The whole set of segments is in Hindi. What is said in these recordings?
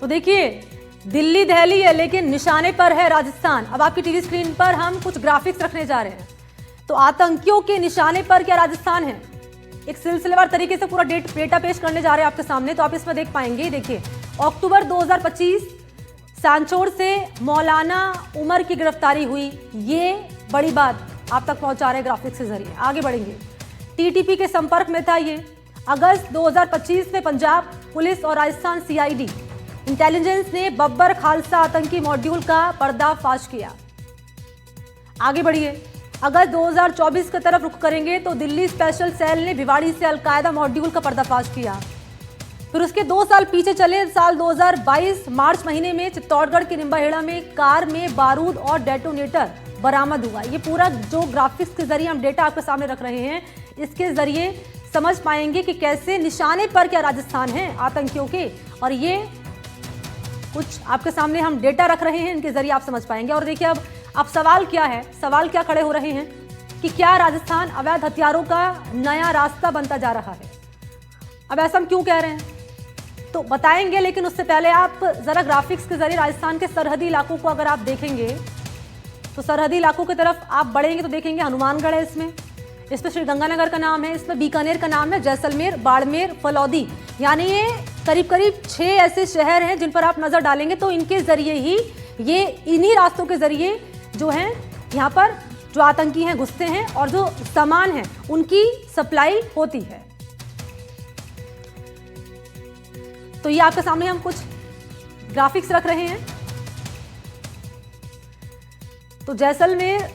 तो देखिए, दिल्ली दहली है लेकिन निशाने पर है राजस्थान। अब आपकी टीवी स्क्रीन पर हम कुछ ग्राफिक्स रखने जा रहे हैं। तो आतंकियों के निशाने पर क्या राजस्थान है, एक सिलसिलेवार तरीके से पूरा डेटा पेश करने जा रहे हैं आपके सामने। तो आप इसमें देख पाएंगे। देखिए, अक्टूबर 2025 सांचौर से मौलाना उमर की गिरफ्तारी हुई। ये बड़ी बात आप तक पहुंचा रहे हैं ग्राफिक्स के जरिए। आगे बढ़ेंगे। टीटीपी के संपर्क में था ये। अगस्त 2025 में पंजाब पुलिस और राजस्थान सीआईडी इंटेलिजेंस ने बब्बर खालसा आतंकी मॉड्यूल का पर्दाफाश किया। आगे बढ़िए। अगस्त 2024 की तरफ रुख करेंगे तो दिल्ली स्पेशल सेल ने भिवाड़ी से अलकायदा मॉड्यूल का पर्दाफाश किया। फिर उसके 2 साल पीछे चले। साल 2022 मार्च महीने में चित्तौड़गढ़ के निम्बाहेड़ा में कार में बारूद और डेटोनेटर बरामद हुआ। ये पूरा जो ग्राफिक्स के जरिए हम डेटा आपके सामने रख रहे हैं, इसके जरिए समझ पाएंगे कि कैसे निशाने पर क्या राजस्थान है आतंकियों के। और ये कुछ आपके सामने हम डेटा रख रहे हैं, इनके जरिए आप समझ पाएंगे। और देखिए, अब सवाल क्या है, सवाल क्या खड़े हो रहे हैं कि क्या राजस्थान अवैध हथियारों का नया रास्ता बनता जा रहा है। अब ऐसा हम क्यों कह रहे हैं तो बताएंगे, लेकिन उससे पहले आप जरा ग्राफिक्स के जरिए राजस्थान के सरहदी इलाकों को अगर आप देखेंगे तो सरहदी इलाकों की तरफ आप बढ़ेंगे तो देखेंगे हनुमानगढ़ है, इसमें श्रीगंगानगर का नाम है, इसमें बीकानेर का नाम है, जैसलमेर, बाड़मेर, फलौदी, यानी ये करीब करीब 6 ऐसे शहर हैं जिन पर आप नजर डालेंगे तो इनके जरिए ही, ये इन्हीं रास्तों के जरिए जो है यहाँ पर जो आतंकी हैं घुसते हैं और जो सामान है उनकी सप्लाई होती है। तो ये आपके सामने हम कुछ ग्राफिक्स रख रहे हैं। तो जैसलमेर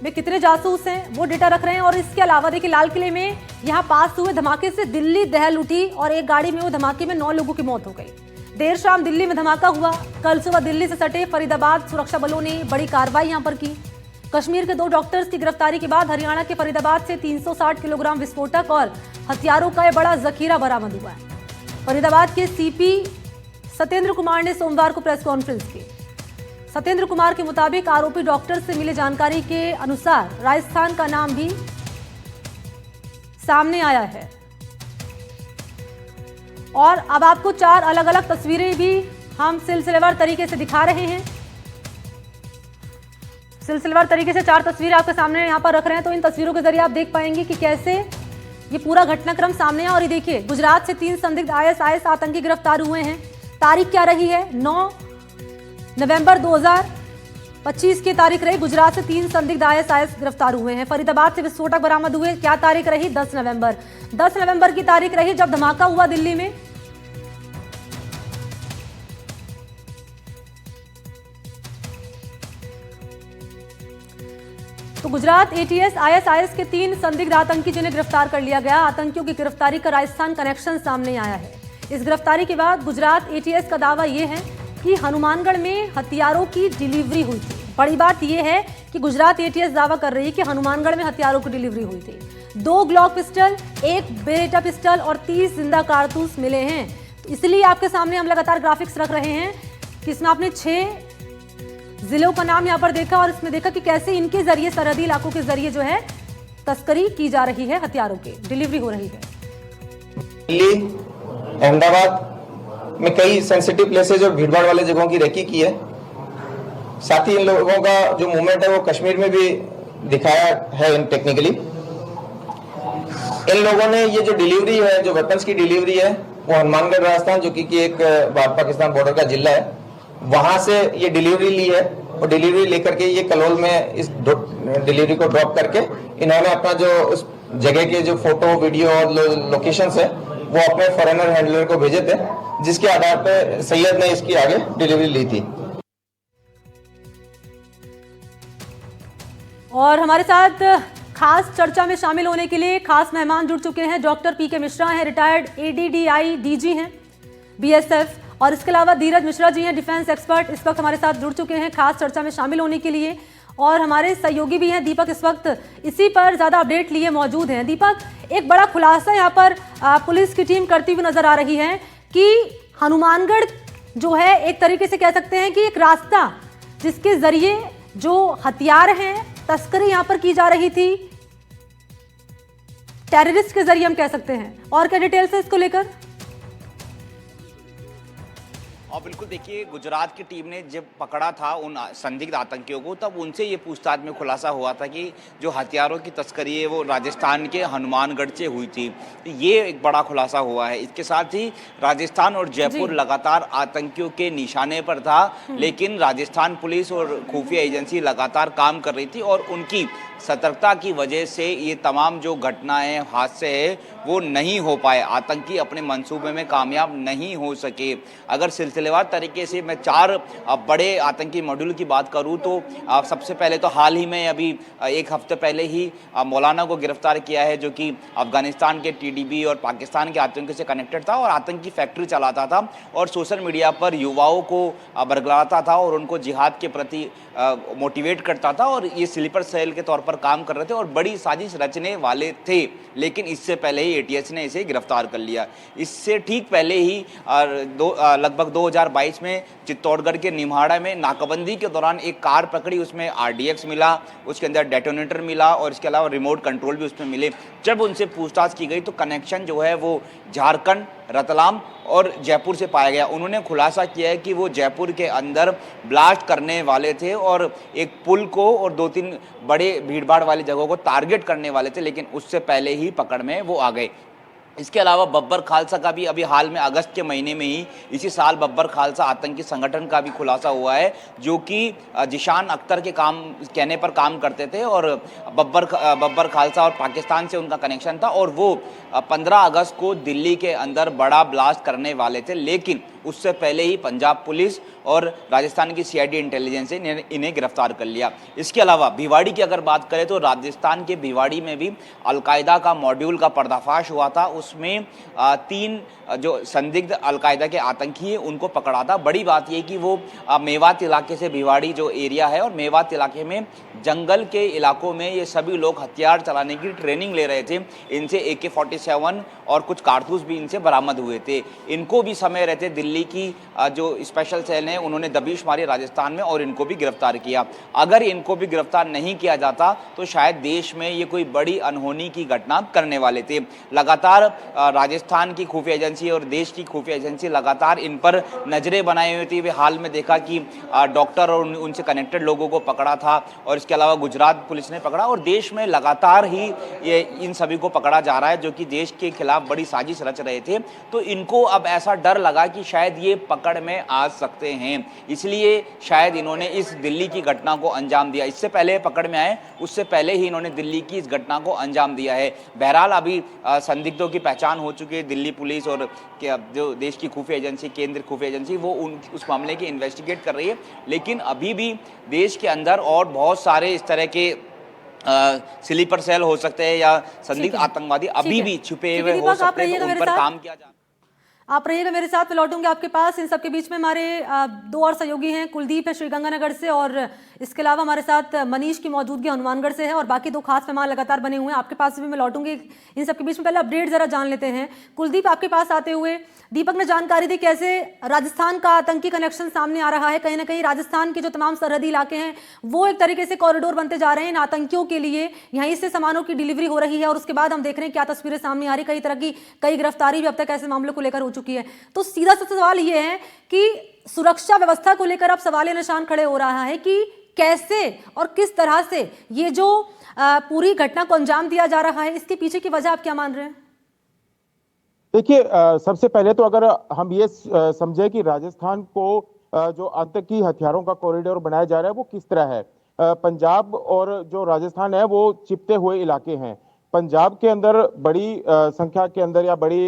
में कितने जासूस हैं वो डेटा रख रहे हैं। और इसके अलावा देखिए, लाल किले में यहां पास हुए धमाके से दिल्ली दहल उठी और एक गाड़ी में वो धमाके में 9 लोगों की मौत हो गई। देर शाम दिल्ली में धमाका हुआ। कल सुबह दिल्ली से सटे फरीदाबाद सुरक्षा बलों ने बड़ी कार्रवाई यहां पर की। कश्मीर के 2 डॉक्टर्स की गिरफ्तारी के बाद हरियाणा के फरीदाबाद से 360 किलोग्राम विस्फोटक और हथियारों का यह बड़ा जखीरा बरामद हुआ है। फरीदाबाद के सीपी सत्येंद्र कुमार ने सोमवार को प्रेस कॉन्फ्रेंस की। सत्येंद्र कुमार के मुताबिक आरोपी डॉक्टर से मिली जानकारी के अनुसार राजस्थान का नाम भी सामने आया है। और अब आपको 4 अलग अलग तस्वीरें भी हम सिलसिलेवार तरीके से दिखा रहे हैं। सिलसिलेवार तरीके से 4 तस्वीरें आपके सामने यहां पर रख रहे हैं। तो इन तस्वीरों के जरिए आप देख पाएंगे कि कैसे ये पूरा घटनाक्रम सामने है। और ये देखिए, गुजरात से 3 संदिग्ध आईएसआईएस आतंकी गिरफ्तार हुए हैं। तारीख क्या रही है? 9 नवंबर 2025 की तारीख रही। गुजरात से 3 संदिग्ध आईएसआईएस गिरफ्तार हुए हैं। फरीदाबाद से विस्फोटक बरामद हुए। क्या तारीख रही? 10 नवंबर। 10 नवंबर की तारीख रही जब धमाका हुआ दिल्ली में। तो गुजरात एटीएस आईएसआईएस के 3 संदिग्ध आतंकी जिन्हें गिरफ्तार कर लिया गया। आतंकियों की गिरफ्तारी का राजस्थान कनेक्शन सामने आया है। इस गिरफ्तारी के बाद गुजरात एटीएस का दावा यह है कि हनुमानगढ़ में हथियारों की डिलीवरी हुई थी। बड़ी बात यह है कि गुजरात एटीएस दावा कर रही है कि हनुमानगढ़ में हथियारों की डिलीवरी हुई थी। 2 ग्लॉक पिस्टल, 1 बेरेटा पिस्टल और 30 जिंदा कारतूस मिले हैं। तो इसलिए आपके सामने हम लगातार ग्राफिक्स रख रहे हैं कि इसमें आपने 6 जिलों का नाम यहाँ पर देखा और इसमें देखा कि कैसे इनके जरिए, सरहदी इलाकों के जरिए जो है तस्करी की जा रही है, हथियारों की डिलीवरी हो रही है। दिल्ली, अहमदाबाद में कई सेंसिटिव प्लेसेज और भीड़भाड़ वाले जगहों की रेकी की है। साथ ही इन लोगों का जो मूवमेंट है वो कश्मीर में भी दिखाया है टेक्निकली। इन लोगों ने ये जो डिलीवरी है, जो वेपन्स की डिलीवरी है, वो हनुमानगढ़ राजस्थान, जो कि एक भारत पाकिस्तान बॉर्डर का जिला है, वहां से ये डिलीवरी ली है। और डिलीवरी लेकर के ये कलोल में इस डिलीवरी को ड्रॉप करके इन्होंने अपना जो उस जगह के जो फोटो, वीडियो और लोकेशंस है वो अपने फॉरेनर हैंडलर को भेजे थे, जिसके आधार पर सैयद ने इसकी आगे डिलीवरी ली थी। और हमारे साथ खास चर्चा में शामिल होने के लिए खास मेहमान जुड़ चुके हैं। डॉक्टर पीके मिश्रा हैं, रिटायर्ड एडीडीआई डीजी हैं बीएसएफ। और इसके अलावा धीरज मिश्रा जी हैं, डिफेंस एक्सपर्ट, इस वक्त हमारे साथ जुड़ चुके हैं खास चर्चा में शामिल होने के लिए। और हमारे सहयोगी भी हैं दीपक, इस वक्त इसी पर ज़्यादा अपडेट लिए मौजूद हैं। दीपक, एक बड़ा खुलासा यहाँ पर पुलिस की टीम करती हुई नजर आ रही है कि हनुमानगढ़ जो है एक तरीके से कह सकते हैं कि एक रास्ता जिसके जरिए जो हथियार हैं, तस्करी यहाँ पर की जा रही थी, टेररिस्ट के जरिए हम कह सकते हैं। और क्या डिटेल्स है इसको लेकर? और बिल्कुल देखिए, गुजरात की टीम ने जब पकड़ा था उन संदिग्ध आतंकियों को, तब उनसे ये पूछताछ में खुलासा हुआ था कि जो हथियारों की तस्करी है वो राजस्थान के हनुमानगढ़ से हुई थी। तो ये एक बड़ा खुलासा हुआ है। इसके साथ ही राजस्थान और जी। जयपुर लगातार आतंकियों के निशाने पर था, लेकिन राजस्थान पुलिस और खुफिया एजेंसी लगातार काम कर रही थी और उनकी सतर्कता की वजह से ये तमाम जो घटनाएं, हादसे हैं, वो नहीं हो पाए। आतंकी अपने मंसूबे में कामयाब नहीं हो सके। अगर सिलसिलेवार तरीके से मैं 4 बड़े आतंकी मॉड्यूल की बात करूं तो सबसे पहले तो हाल ही में अभी 1 हफ्ते पहले ही मौलाना को गिरफ्तार किया है, जो कि अफगानिस्तान के टीडीबी और पाकिस्तान के आतंकियों से कनेक्टेड था और आतंकी फैक्ट्री चलाता था और सोशल मीडिया पर युवाओं को बरगलाता था और उनको जिहाद के प्रति मोटिवेट करता था और ये स्लीपर सेल के तौर पर काम कर रहे थे और बड़ी साजिश रचने वाले थे। लेकिन इससे पहले ही एटीएस ने इसे गिरफ्तार कर लिया। इससे ठीक पहले ही लगभग 2022 में चित्तौड़गढ़ के निम्हाड़ा में नाकाबंदी के दौरान एक कार पकड़ी, उसमें आरडीएक्स मिला, उसके अंदर डेटोनेटर मिला और इसके अलावा रिमोट कंट्रोल भी उसमें मिले। जब उनसे पूछताछ की गई तो कनेक्शन जो है वो झारखंड, रतलाम और जयपुर से पाया गया। उन्होंने खुलासा किया है कि वो जयपुर के अंदर ब्लास्ट करने वाले थे और एक पुल को और 2-3 बड़े भीड़भाड़ वाली जगहों को टारगेट करने वाले थे, लेकिन उससे पहले ही पकड़ में वो आ गए। इसके अलावा बब्बर खालसा का भी अभी हाल में अगस्त के महीने में ही इसी साल बब्बर खालसा आतंकी संगठन का भी खुलासा हुआ है, जो कि जिशान अख्तर के कहने पर काम करते थे और बब्बर खालसा और पाकिस्तान से उनका कनेक्शन था और वो 15 अगस्त को दिल्ली के अंदर बड़ा ब्लास्ट करने वाले थे। लेकिन उससे पहले ही पंजाब पुलिस और राजस्थान की सीआईडी इंटेलिजेंस ने इन्हें गिरफ्तार कर लिया। इसके अलावा भिवाड़ी की अगर बात करें तो राजस्थान के भिवाड़ी में भी अलकायदा का मॉड्यूल का पर्दाफाश हुआ था। उसमें 3 जो संदिग्ध अलकायदा के आतंकी हैं उनको पकड़ा था। बड़ी बात यह कि वो मेवात इलाके से भिवाड़ी जो एरिया है और मेवात इलाके में जंगल के इलाकों में ये सभी लोग हथियार चलाने की ट्रेनिंग ले रहे थे। इनसे AK-47 और कुछ कारतूस भी इनसे बरामद हुए थे। इनको भी समय रहते दिल्ली की जो स्पेशल सेल है उन्होंने दबिश मारी राजस्थान में और इनको भी गिरफ्तार किया। अगर इनको भी गिरफ्तार नहीं किया जाता तो शायद देश में ये कोई बड़ी अनहोनी की घटना करने वाले थे। लगातार राजस्थान की खुफिया एजेंसी और देश की खुफिया एजेंसी लगातार इन पर नजरें बनाए हुई थी। वे हाल में देखा कि डॉक्टर और उनसे कनेक्टेड लोगों को पकड़ा था और इसके अलावा गुजरात पुलिस ने पकड़ा और देश में लगातार ही ये इन सभी को पकड़ा जा रहा है, जो कि देश के खिलाफ बड़ी साजिश रच रहे थे। तो इनको अब ऐसा डर लगा कि शायद ये पकड़ में आ सकते हैं, इसलिए शायद इन्होंने इस दिल्ली की घटना को अंजाम दिया। इससे पहले पकड़ में आए, उससे पहले ही इन्होंने दिल्ली की इस घटना को अंजाम दिया है। बहरहाल अभी संदिग्धों की पहचान हो चुकी है। दिल्ली पुलिस और जो देश की खुफिया एजेंसी, केंद्रीय खुफिया एजेंसी, वो उस मामले की इन्वेस्टिगेट कर रही है। लेकिन अभी भी देश के अंदर और बहुत सारे इस तरह के स्लीपर सेल हो सकते हैं या संदिग्ध आतंकवादी अभी भी छुपे हुए हो सकते हैं, तो उन पर काम किया जा। आप रहिएगा मेरे साथ, मैं लौटूंगी आपके पास। इन सबके बीच में हमारे 2 और सहयोगी हैं। कुलदीप है श्रीगंगानगर से और इसके अलावा हमारे साथ मनीष की मौजूदगी हनुमानगढ़ से है और बाकी 2 खास मेहमान लगातार बने हुए हैं। आपके पास भी मैं लौटूंगी। इन सबके बीच में पहले अपडेट जरा जान लेते हैं। कुलदीप, आपके पास आते हुए दीपक ने जानकारी दी कैसे राजस्थान का आतंकी कनेक्शन सामने आ रहा है। कहीं ना कहीं राजस्थान के जो तमाम सरहदी इलाके हैं वो एक तरीके से कॉरिडोर बनते जा रहे हैं इन आतंकियों के लिए। यहीं से सामानों की डिलीवरी हो रही है और उसके बाद हम देख रहे हैं क्या तस्वीरें सामने आ रही, कई तरह की कई गिरफ्तारी भी अब तक ऐसे मामलों को लेकर हो चुकी है। तो सीधा सा सवाल ये है कि सुरक्षा व्यवस्था को लेकर अब सवाल निशान खड़े हो रहा है कि कैसे और किस तरह से ये जो पूरी घटना को अंजाम दिया जा रहा है, इसके पीछे की वजह आप क्या मान रहे हैं? देखिए, सबसे पहले तो अगर हम ये समझे कि राजस्थान को जो आतंकी हथियारों का कॉरिडोर बनाया जा रहा है वो किस तरह है। पंजाब और जो राजस्थान है वो चिपटे हुए इलाके हैं। पंजाब के अंदर बड़ी संख्या के अंदर या बड़ी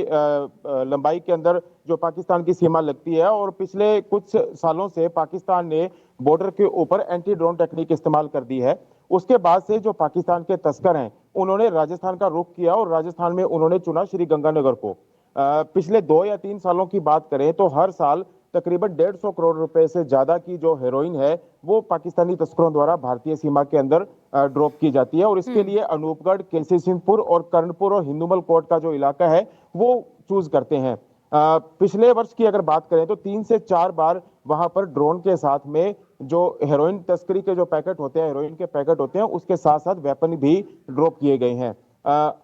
लंबाई के अंदर जो पाकिस्तान की सीमा लगती है और पिछले कुछ सालों से पाकिस्तान ने बॉर्डर के ऊपर एंटी ड्रोन टेक्निक इस्तेमाल कर दी है। उसके बाद से जो पाकिस्तान के तस्कर हैं उन्होंने राजस्थान का रुख किया और राजस्थान में उन्होंने चुना श्रीगंगानगर को। पिछले 2 या 3 सालों की बात करें तो हर साल तकरीबन 150 करोड़ रुपए से ज्यादा की जो हेरोइन है वो पाकिस्तानी तस्करों द्वारा भारतीय सीमा के अंदर ड्रॉप की जाती है और इसके लिए अनूपगढ़, केसी सिंहपुर और कर्णपुर और हिंदुमल कोट का जो इलाका है वो चूज करते हैं। पिछले वर्ष की अगर बात करें तो 3 से 4 बार वहां पर ड्रोन के साथ में जो हेरोइन तस्करी के जो पैकेट होते हैं, हेरोइन के पैकेट होते हैं, उसके साथ साथ वेपन भी ड्रॉप किए गए हैं।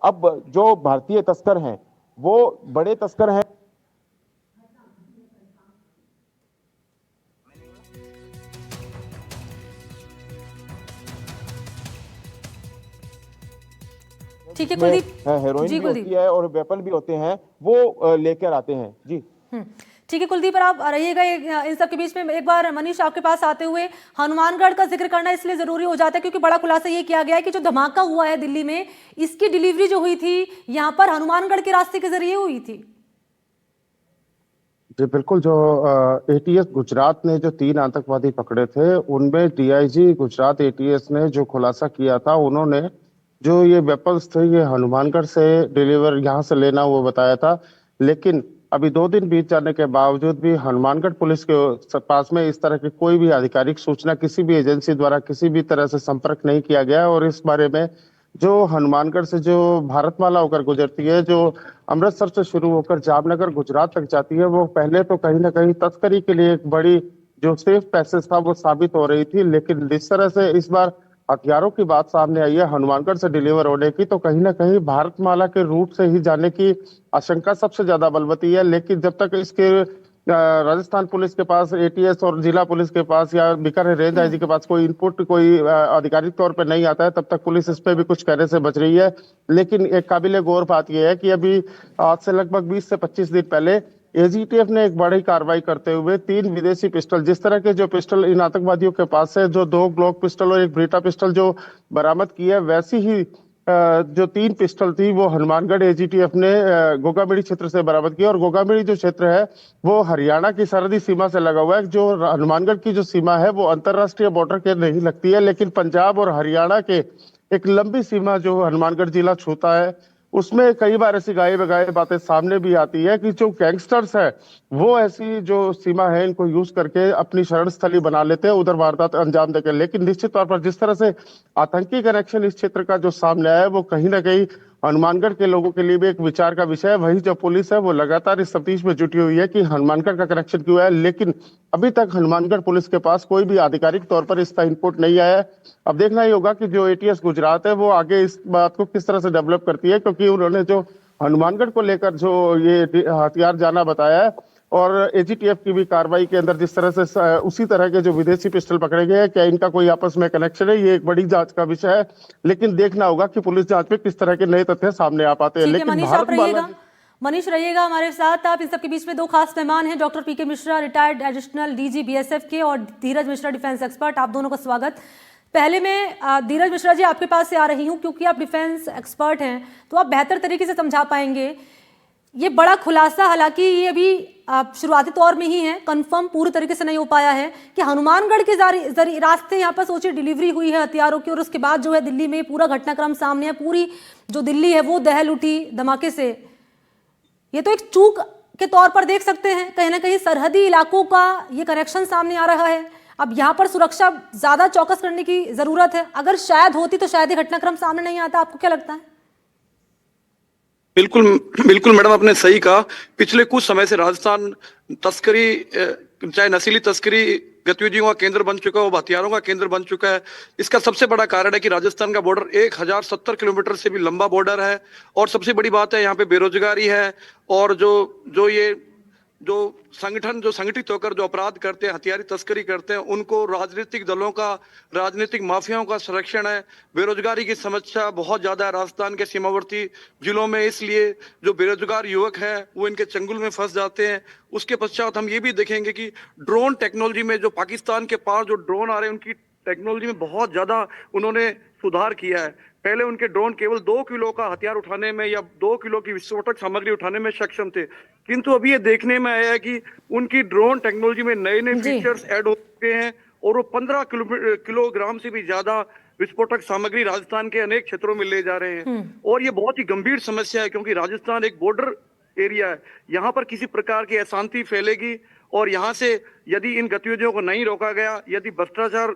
अब जो भारतीय तस्कर हैं वो बड़े तस्कर हैं। ठीक है उसमें कुलदीप। हेरोइन जी भी कुलदीप। होती है और वेपन भी होते हैं, वो लेकर आते हैं जी। ठीक है कुलदीप, पर आप रहिएगा इन सब के बीच में एक बार मनीष आपके पास आते हुए हनुमानगढ़ का जिक्र करना इसलिए जरूरी हो जाता है क्योंकि बड़ा खुलासा ये किया गया है कि जो धमाका हुआ है दिल्ली में, इसकी डिलीवरी जो हुई थी यहाँ पर हनुमानगढ़ के रास्ते के जरिए हुई थी। जी बिल्कुल, जो एटीएस गुजरात ने जो 3 आतंकवादी पकड़े थे, उनमें डीआईजी गुजरात एटीएस ने जो खुलासा किया था, उन्होंने जो ये वेपन्स थे ये हनुमानगढ़ से डिलीवर यहाँ से लेना वो बताया था। लेकिन अभी 2 दिन बीत जाने के बावजूद भी हनुमानगढ़ पुलिस के पास में इस तरह की कोई भी आधिकारिक सूचना किसी भी एजेंसी द्वारा किसी भी तरह से संपर्क नहीं किया गया। और इस बारे में जो हनुमानगढ़ से जो भारतमाला होकर गुजरती है, जो अमृतसर से शुरू होकर जामनगर गुजरात तक जाती है, वो पहले तो कहीं ना कहीं तस्करी के लिए एक बड़ी जो सेफ पैसेज था वो साबित हो रही थी। लेकिन जिस तरह से इस बार हथियारों की बात सामने आई है हनुमानगढ़ से डिलीवर होने की, तो कहीं ना कहीं भारतमाला के रूट से ही जाने की आशंका सबसे ज्यादा बलवती है। लेकिन जब तक इसके राजस्थान पुलिस के पास, एटीएस और जिला पुलिस के पास या बीकानेर रेंज आईजी के पास कोई इनपुट, कोई आधिकारिक तौर पर नहीं आता है, तब तक पुलिस इस पे भी कुछ कहने से बच रही है। लेकिन एक काबिले गौर बात यह है कि अभी आज से लगभग 20 से 25 दिन पहले एजीटीएफ ने एक बड़ी कार्रवाई करते हुए 3 विदेशी पिस्टल, जिस तरह के जो पिस्टल इन आतंकवादियों के पास है, जो 2 ग्लॉक पिस्टल और एक ब्रीटा पिस्टल जो बरामद की है, वैसी ही जो 3 पिस्टल थी वो हनुमानगढ़ एजीटीएफ ने गोगामेड़ी क्षेत्र से बरामद की। और गोगामेड़ी जो क्षेत्र है वो हरियाणा की सरहदी सीमा से लगा हुआ है। जो हनुमानगढ़ की जो सीमा है वो अंतरराष्ट्रीय बॉर्डर के नहीं लगती है, लेकिन पंजाब और हरियाणा के एक लंबी सीमा जो हनुमानगढ़ जिला छूता है, उसमें कई बार ऐसी गाये बगाये बातें सामने भी आती है कि जो गैंगस्टर्स है वो ऐसी जो सीमा है इनको यूज करके अपनी शरण स्थली बना लेते हैं, उधर वारदात अंजाम देकर। लेकिन निश्चित तौर पर जिस तरह से आतंकी कनेक्शन इस क्षेत्र का जो सामने आया है, वो कहीं ना कहीं हनुमानगढ़ के लोगों के लिए भी एक विचार का विषय है। वही जो पुलिस है वो लगातार इस तफ्तीश में जुटी हुई है कि हनुमानगढ़ का कनेक्शन क्यों है, लेकिन अभी तक हनुमानगढ़ पुलिस के पास कोई भी आधिकारिक तौर पर इसका इनपुट नहीं आया है। अब देखना ही होगा कि जो एटीएस गुजरात है वो आगे इस बात को किस तरह से डेवलप करती है, क्योंकि उन्होंने जो हनुमानगढ़ को लेकर जो ये हथियार जाना बताया है और एजीटीएफ की भी कार्रवाई के अंदर जिस तरह से उसी तरह के जो विदेशी पिस्टल पकड़े गए हैं, क्या इनका कोई आपस में कनेक्शन है, ये एक बड़ी जांच का विषय है। लेकिन देखना होगा कि पुलिस जांच में किस तरह के नए तथ्य सामने आ पाते हैं। लेकिन मनीष रहिएगा हमारे साथ। आप इन सबके बीच में 2 खास मेहमान हैं, doctor PK Mishra, retired additional DG BSF के, और धीरज मिश्रा, डिफेंस एक्सपर्ट। आप दोनों का स्वागत। पहले मैं धीरज मिश्रा जी आपके पास से आ रही हूं क्योंकि आप डिफेंस एक्सपर्ट हैं, तो आप बेहतर तरीके से समझा पाएंगे ये बड़ा खुलासा। हालांकि ये अभी शुरुआती तौर में ही है, कंफर्म पूरी तरीके से नहीं हो पाया है कि हनुमानगढ़ के जरिए रास्ते यहाँ पर सोचिए डिलीवरी हुई है हथियारों की, और उसके बाद जो है दिल्ली में पूरा घटनाक्रम सामने है, पूरी जो दिल्ली है वो दहल उठी धमाके से। ये तो एक चूक के तौर पर देख सकते हैं, कहीं ना कहीं सरहदी इलाकों का ये कनेक्शन सामने आ रहा है। अब यहाँ पर सुरक्षा ज्यादा चौकस करने की जरूरत है। अगर शायद होती तो शायद ये घटनाक्रम सामने नहीं आता। आपको क्या लगता है? बिल्कुल बिल्कुल मैडम, आपने सही कहा। पिछले कुछ समय से राजस्थान तस्करी, चाहे नशीली तस्करी गतिविधियों का केंद्र बन चुका है, वो हथियारों का केंद्र बन चुका है। इसका सबसे बड़ा कारण है कि राजस्थान का बॉर्डर 1070 किलोमीटर से भी लंबा बॉर्डर है, और सबसे बड़ी बात है यहाँ पे बेरोजगारी है। और जो संगठन जो संगठित होकर जो अपराध करते हैं, हथियारी तस्करी करते हैं, उनको राजनीतिक दलों का, राजनीतिक माफियाओं का संरक्षण है। बेरोजगारी की समस्या बहुत ज्यादा है राजस्थान के सीमावर्ती जिलों में, इसलिए जो बेरोजगार युवक है वो इनके चंगुल में फंस जाते हैं। उसके पश्चात हम ये भी देखेंगे कि ड्रोन टेक्नोलॉजी में जो पाकिस्तान के पास जो ड्रोन आ रहे हैं, उनकी टेक्नोलॉजी में बहुत ज्यादा उन्होंने सुधार किया है। पहले उनके ड्रोन केवल 2 किलो का हथियार उठाने में या 2 किलो की विस्फोटक सामग्री उठाने में सक्षम थे, किंतु अभी ये देखने में आया है कि उनकी ड्रोन टेक्नोलॉजी में नए नए फीचर्स ऐड हो चुके हैं, और वो 15 किलोग्राम से भी ज्यादा विस्फोटक सामग्री राजस्थान के अनेक क्षेत्रों में ले जा रहे हैं। और ये बहुत ही गंभीर समस्या है, क्योंकि राजस्थान एक बॉर्डर एरिया है। यहाँ पर किसी प्रकार की अशांति फैलेगी, और यहाँ से यदि इन गतिविधियों को नहीं रोका गया, यदि भ्रष्टाचार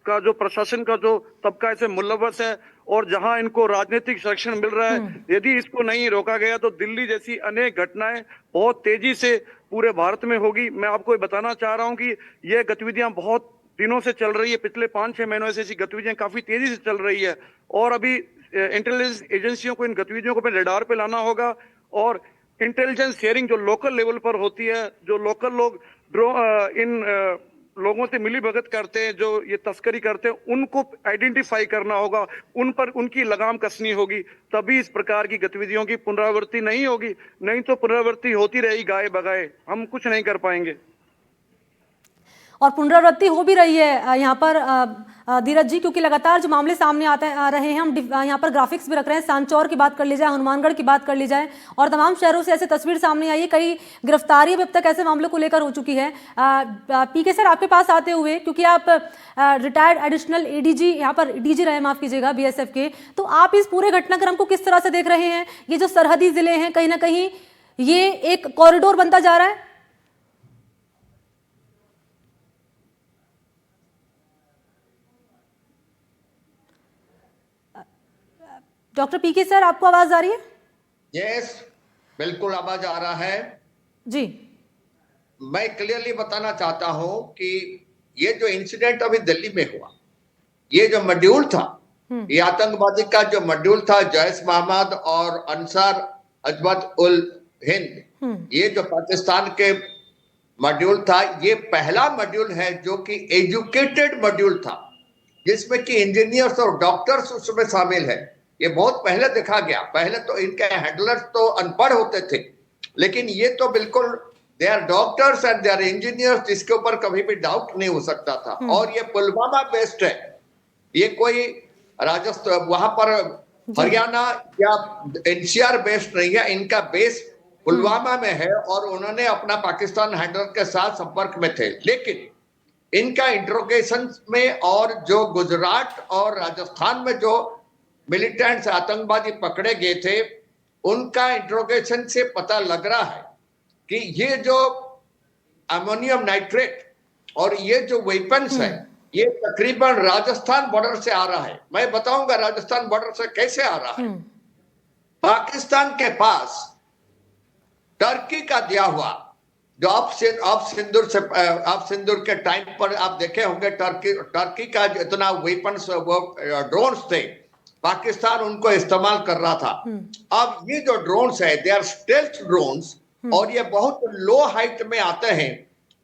का जो प्रशासन का जो तबका ऐसे मुलव्वस है, और जहां इनको राजनीतिक संरक्षण मिल रहा है, यदि इसको नहीं रोका गया तो दिल्ली जैसी अनेक घटनाएं बहुत तेजी से पूरे भारत में होगी। मैं आपको बताना चाह रहा हूं कि यह गतिविधियां बहुत दिनों से चल रही है, पिछले 5-6 महीनों से ऐसी गतिविधियां काफी तेजी से चल रही है, और अभी इंटेलिजेंस एजेंसियों को इन गतिविधियों को रडार पे लाना होगा। और इंटेलिजेंस शेयरिंग जो लोकल लेवल पर होती है, जो लोकल लोग इन लोगों से मिली भगत करते हैं, जो ये तस्करी करते हैं, उनको आइडेंटिफाई करना होगा, उन पर उनकी लगाम कसनी होगी, तभी इस प्रकार की गतिविधियों की पुनरावृत्ति नहीं होगी। नहीं तो पुनरावृत्ति होती रहेगी गाए बगाए, हम कुछ नहीं कर पाएंगे। और पुनरावृत्ति हो भी रही है यहाँ पर धीरज जी, क्योंकि लगातार जो मामले सामने आते आ रहे हैं, हम यहाँ पर ग्राफिक्स भी रख रहे हैं। सांचौर की बात कर ली जाए, हनुमानगढ़ की बात कर ली जाए, और तमाम शहरों से ऐसे तस्वीर सामने आई है। कई गिरफ्तारी अब तक ऐसे मामलों को लेकर हो चुकी है। पीके सर, आपके पास आते हुए, क्योंकि आप रिटायर्ड एडिशनल एडीजी यहाँ पर डीजी रहे, माफ कीजिएगा, बीएसएफ के, तो आप इस पूरे घटनाक्रम को किस तरह से देख रहे हैं? ये जो सरहदी जिले हैं, कहीं ना कहीं ये एक कॉरिडोर बनता जा रहा है। डॉक्टर पीके सर, आपको आवाज आ रही है? यस, बिल्कुल आवाज आ रहा है जी। मैं क्लियरली बताना चाहता हूं कि ये जो इंसिडेंट अभी दिल्ली में हुआ, ये जो मॉड्यूल था, ये आतंकवादी का जो मॉड्यूल था, जैश मोहम्मद और अंसार अजमत उल हिंद, ये जो पाकिस्तान के मॉड्यूल था, ये पहला मॉड्यूल है जो कि एजुकेटेड मॉड्यूल था, जिसमें कि इंजीनियर्स और डॉक्टर्स उसमें शामिल है। ये बहुत पहले देखा गया। पहले तो इनके हैंडलर्स तो अनपढ़ होते थे, लेकिन ये तो बिल्कुल they are doctors and they are engineers, जिसके ऊपर कभी भी डाउट नहीं हो सकता था। और ये पुलवामा बेस्ड है, ये कोई राजस्थान वहां पर हरियाणा या एनसीआर बेस्ड नहीं है, इनका बेस पुलवामा में है और उन्होंने अपना पाकिस्तान हैंडलर के साथ संपर्क में थे। लेकिन इनका इंट्रोगेशन में और जो गुजरात और राजस्थान में जो मिलिटेंट्स आतंकवादी पकड़े गए थे, उनका इंट्रोगेशन से पता लग रहा है कि ये जो अमोनियम नाइट्रेट और ये जो वेपन्स है, ये तकरीबन राजस्थान बॉर्डर से आ रहा है। मैं बताऊंगा राजस्थान बॉर्डर से कैसे आ रहा है। पाकिस्तान के पास टर्की का दिया हुआ, जो आप सिंदूर के टाइम पर आप देखे होंगे, टर्की का इतना वेपन्स, वो ड्रोन्स थे, पाकिस्तान उनको इस्तेमाल कर रहा था। अब ये जो ड्रोन्स है, दे आर स्टेल्थ ड्रोन्स, और ये बहुत लो हाइट में आते हैं,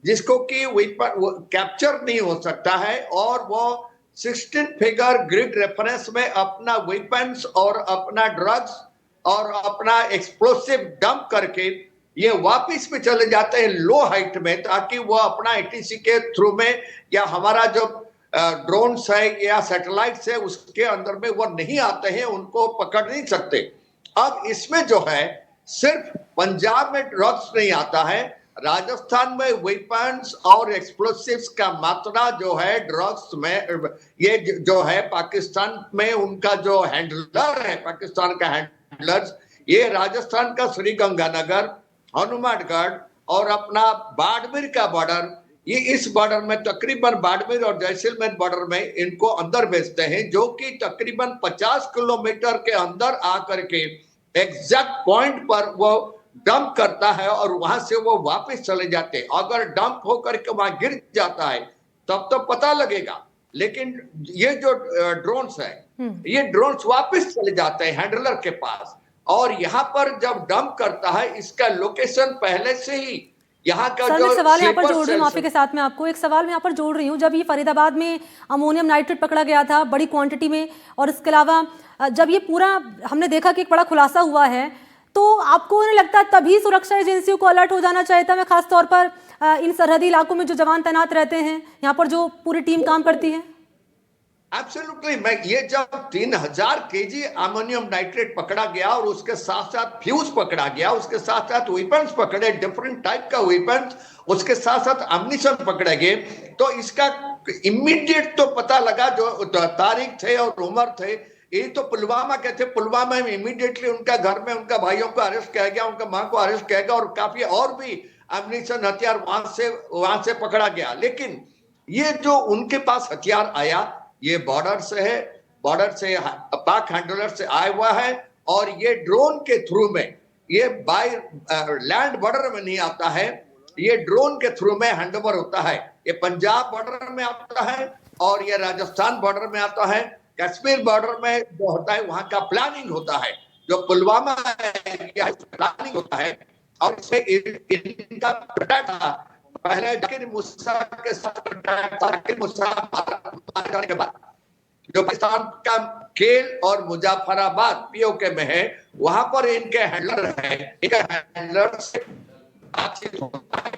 जिसको कि कैप्चर नहीं हो सकता है, और वो 16 फिगर ग्रिड रेफरेंस में अपना वेपन्स और अपना ड्रग्स और अपना एक्सप्लोसिव डंप करके ये वापिस भी चले जाते हैं लो हाइट में, ताकि वो अपना एटीसी के थ्रू में या हमारा जो ड्रोन्स है या सैटेलाइट्स है उसके अंदर में वो नहीं आते हैं, उनको पकड़ नहीं सकते। अब इसमें जो है सिर्फ पंजाब में ड्रग्स नहीं आता है, राजस्थान में वेपन्स और एक्सप्लोसिव्स का मात्रा जो है ड्रग्स में, ये जो है पाकिस्तान में उनका जो हैंडलर है, पाकिस्तान का हैंडलर्स, ये राजस्थान का श्रीगंगानगर, हनुमानगढ़ और अपना बाड़मेर का बॉर्डर, ये इस बॉर्डर में तकरीबन बाड़मेर और जैसलमेर बॉर्डर में इनको अंदर भेजते हैं, जो कि तकरीबन 50 किलोमीटर के अंदर आकर के एग्जैक्ट पॉइंट पर वो डंप करता है और वहां से वो वापस चले जाते हैं। अगर डंप होकर के वहां गिर जाता है तब तो पता लगेगा, लेकिन ये जो ड्रोन्स है, ये ड्रोन्स वापस चले जाते हैं हैंडलर के पास, और यहाँ पर जब डंप करता है इसका लोकेशन पहले से ही यहाँ का सर, जो मैं सवाल यहाँ पर जोड़ रही हूँ, सेल्स माफी के साथ में आपको एक सवाल मैं यहाँ पर जोड़ रही हूँ। जब ये फरीदाबाद में अमोनियम नाइट्रेट पकड़ा गया था बड़ी क्वांटिटी में, और इसके अलावा जब ये पूरा हमने देखा कि एक बड़ा खुलासा हुआ है, तो आपको नहीं लगता तभी सुरक्षा एजेंसियों को अलर्ट हो जाना चाहिए था? मैं खास तौर पर इन सरहदी इलाकों में जो जवान तैनात रहते हैं, यहाँ पर जो पूरी टीम काम करती है। एब्सोल्युटली, मैं ये जब 3000 केजी अमोनियम नाइट्रेट पकड़ा गया और उसके साथ साथ फ्यूज पकड़ा गया, उसके साथ साथ वेपन्स पकड़े, डिफरेंट टाइप का वेपन्स, उसके साथ साथ अम्युनिशन पकड़े गए, तो इसका इमीडिएट तो पता लगा जो तारीख थे और उम्र थे, ये तो पुलवामा के थे। पुलवामा में इमीडिएटली उनका घर में उनका भाइयों को अरेस्ट किया गया, उनका मां को अरेस्ट किया गया, और काफी और भी अम्युनिशन हथियार वहां से पकड़ा गया। लेकिन ये जो उनके पास हथियार आया, ये बॉर्डर से है, बॉर्डर से पाक हैंडलर से आया हुआ है, और ये ड्रोन के थ्रू में, ये बाय लैंड बॉर्डर में नहीं आता है, ये ड्रोन के थ्रू में हैंडओवर होता है। ये पंजाब बॉर्डर में आता है और ये राजस्थान बॉर्डर में आता है, कश्मीर बॉर्डर में जो होता है वहां का प्लानिंग होता है, जो पुलवामा प्लानिंग होता है, और इससे इनका पहले जाकिर मूसा के साथ जाकिर मूसा मारे जाने के बाद जो पाकिस्तान का खेल और मुजफ्फराबाद पीओके में है, वहां पर इनके हैंडलर है, इनके हैंडलर से बातचीत होता है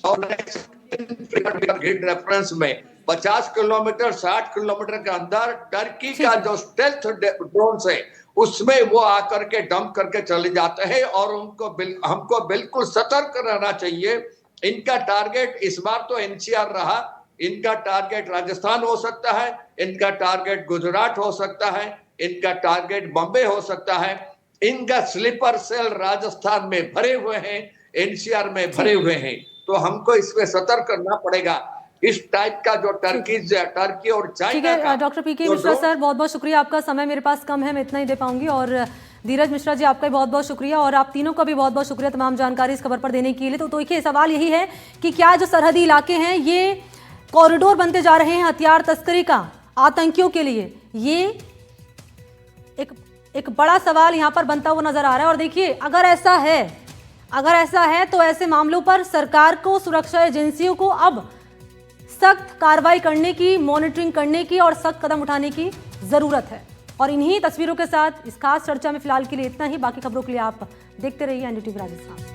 और रेफरेंस में 50 किलोमीटर 60 किलोमीटर के अंदर टर्की का जो स्टेल्थ ड्रोन है उसमें वो आकर के डंप करके चले जाते हैं और हमको बिल्कुल सतर्क रहना चाहिए। इनका टारगेट इस बार तो एनसीआर रहा, इनका टारगेट राजस्थान हो सकता है, इनका टारगेट गुजरात हो सकता है, इनका टारगेट बॉम्बे हो सकता है। इनका स्लीपर सेल राजस्थान में भरे हुए हैं, एनसीआर में भरे हुए हैं, तो हमको इसमें सतर्क करना पड़ेगा। इस टाइप का जो टर्की और ठीक चाइना का है डॉक्टर पीके मिश्रा सर, बहुत बहुत शुक्रिया, आपका समय मेरे पास कम है, मैं इतना ही दे पाऊंगी। और धीरज मिश्रा जी, आपका भी बहुत बहुत शुक्रिया, और आप तीनों का भी बहुत बहुत शुक्रिया तमाम जानकारी इस खबर पर देने के लिए। तो देखिए, सवाल यही है कि क्या जो सरहदी इलाके हैं ये कॉरिडोर बनते जा रहे हैं हथियार तस्करी का आतंकियों के लिए, ये एक बड़ा सवाल यहाँ पर बनता हुआ नजर आ रहा है। और देखिए, अगर ऐसा है तो ऐसे मामलों पर सरकार को, सुरक्षा एजेंसियों को अब सख्त कार्रवाई करने की, मॉनिटरिंग करने की और सख्त कदम उठाने की जरूरत है। और इन्हीं तस्वीरों के साथ इस खास चर्चा में फिलहाल के लिए इतना ही। बाकी खबरों के लिए आप देखते रहिए एनडीटीवी राजस्थान।